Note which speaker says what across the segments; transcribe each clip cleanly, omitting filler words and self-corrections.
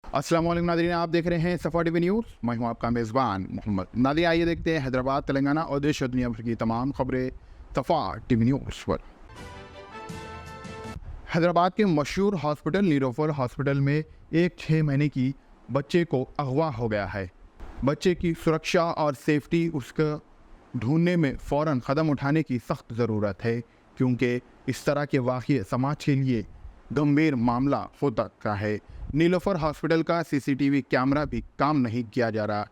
Speaker 1: अस्सलाम वालेकुम नाज़रीन, आप देख रहे हैं सफ़ा टीवी न्यूज़। मैं हूं आपका मेज़बान मोहम्मद नादिर। आइए देखते हैं हैदराबाद, तेलंगाना और देश और दुनिया भर की तमाम खबरें सफ़ा टीवी न्यूज़ पर। हैदराबाद के मशहूर हॉस्पिटल नीलोफर हॉस्पिटल में एक 6 महीने की बच्चे को अगवा हो गया है। बच्चे की सुरक्षा और सेफ्टी उसका ढूंढने में फ़ौरन कदम उठाने की सख्त ज़रूरत है, क्योंकि इस तरह के वाक़ये समाज के लिए गंभीर मामला हो सकता है। नीलोफर हॉस्पिटल का सीसीटीवी कैमरा भी काम नहीं किया जा रहा।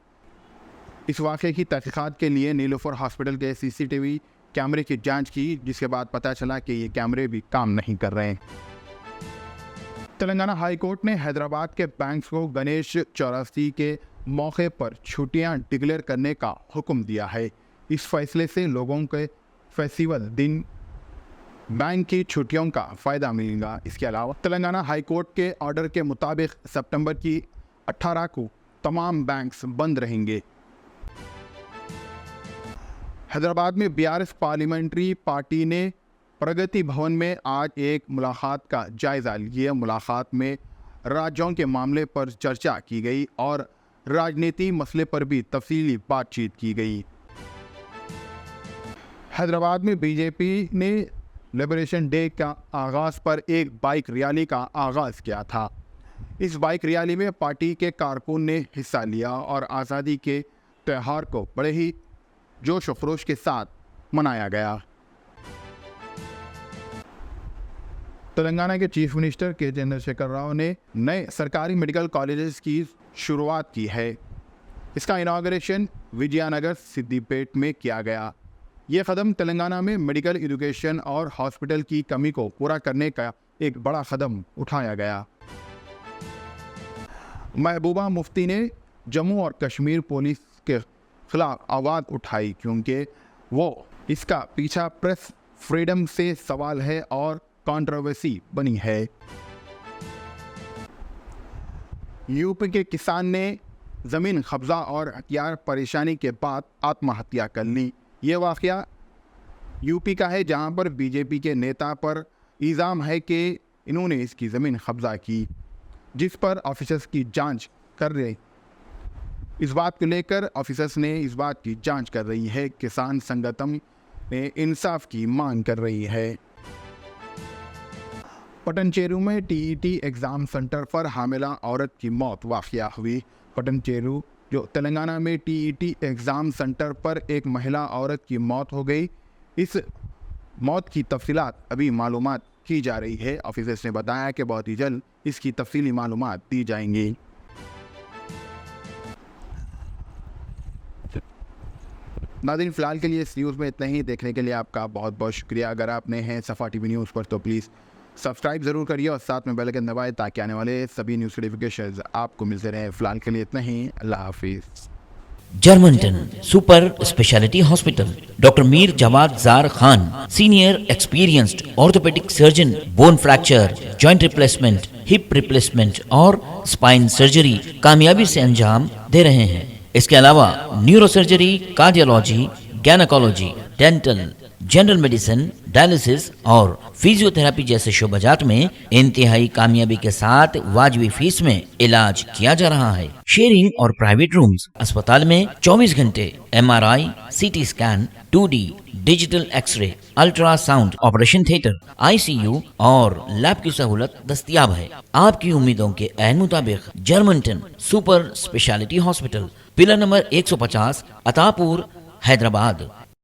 Speaker 1: इस वाक़े की तहक़ीक़ात के लिए नीलोफर हॉस्पिटल के सीसीटीवी कैमरे की जांच की, जिसके बाद पता चला कि ये कैमरे भी काम नहीं कर रहे हैं। तेलंगाना हाई कोर्ट ने हैदराबाद के बैंक्स को गणेश चौरासी के मौके पर छुट्टियां डिक्लेयर करने का हुक्म दिया है। इस फैसले से लोगों के फेस्टिवल दिन बैंक की छुट्टियों का फ़ायदा मिलेगा। इसके अलावा तेलंगाना हाई कोर्ट के ऑर्डर के मुताबिक सितंबर की 18 को तमाम बैंक्स बंद रहेंगे। हैदराबाद में बीआरएस पार्लियामेंट्री पार्टी ने प्रगति भवन में आज एक मुलाकात का जायज़ा लिया। मुलाकात में राज्यों के मामले पर चर्चा की गई और राजनीति मसले पर भी तफसीली बातचीत की गई। हैदराबाद में बीजेपी ने लिबरेशन डे का आगाज़ पर एक बाइक रैली का आगाज़ किया था। इस बाइक रैली में पार्टी के कारकुन ने हिस्सा लिया और आज़ादी के त्यौहार को बड़े ही जोश व खरोश के साथ मनाया गया। तेलंगाना के चीफ मिनिस्टर के चंद्रशेखर राव ने नए सरकारी मेडिकल कॉलेजेस की शुरुआत की है। इसका इनाग्रेशन विजयनगर सिद्दीपेट में किया गया। ये कदम तेलंगाना में मेडिकल एजुकेशन और हॉस्पिटल की कमी को पूरा करने का एक बड़ा कदम उठाया गया। महबूबा मुफ्ती ने जम्मू और कश्मीर पुलिस के खिलाफ आवाज़ उठाई, क्योंकि वो इसका पीछा प्रेस फ्रीडम से सवाल है और कंट्रोवर्सी बनी है। यूपी के किसान ने ज़मीन कब्जा और हथियार परेशानी के बाद आत्महत्या कर ली। ये वाक़या यूपी का है, जहां पर बीजेपी के नेता पर इल्ज़ाम है कि इन्होंने इसकी ज़मीन कब्जा की, जिस पर ऑफिसर्स की जांच कर रहे। इस बात को लेकर ऑफिसर्स ने इस बात की जांच कर रही है। किसान संगठन ने इंसाफ की मांग कर रही है। पटनचेरू में टीईटी एग्ज़ाम सेंटर पर हामिला औरत की मौत वाक़या हुई। पटनचेरू जो तेलंगाना में टीईटी एग्ज़ाम सेंटर पर एक महिला औरत की मौत हो गई। इस मौत की तफसीलात अभी मालूमात की जा रही है। ऑफिसर्स ने बताया कि बहुत ही जल्द इसकी तफसीली मालूमात दी जाएंगी। नाज़रीन, फ़िलहाल के लिए इस न्यूज़ में इतना ही। देखने के लिए आपका बहुत बहुत शुक्रिया। अगर आप नए हैं सफ़ा टीवी न्यूज़ पर तो प्लीज़ सब्सक्राइब ज़रूर करिए और साथ में बेल आइकन दबाएं, ताकि आने वाले सभी न्यूज़ नोटिफिकेशंस आपको मिलते रहें। फ़िलहाल के लिए इतना ही। अल्लाह हाफिज़।
Speaker 2: Germanton super speciality hospital, doctor Mir Jawad Jar Khan, senior experienced orthopaedic surgeon, bone fracture, joint replacement, hip replacement और स्पाइन सर्जरी कामयाबी से अंजाम दे रहे हैं। इसके अलावा neuro surgery, cardiology, gynaecology, dental, general medicine, dialysis और फिजियोथेरेपी जैसे शोबाजात में इंतहाई कामयाबी के साथ वाजबी फीस में इलाज किया जा रहा है। शेयरिंग और प्राइवेट रूम्स। अस्पताल में 24 घंटे MRI, CT scan, 2D digital X-ray, ultrasound, operation theatre, ICU और लैब की सहूलत दस्तयाब है। आपकी उम्मीदों के ऐन मुताबिक Germanton super speciality hospital, pillar number 150, Attapur, Hyderabad.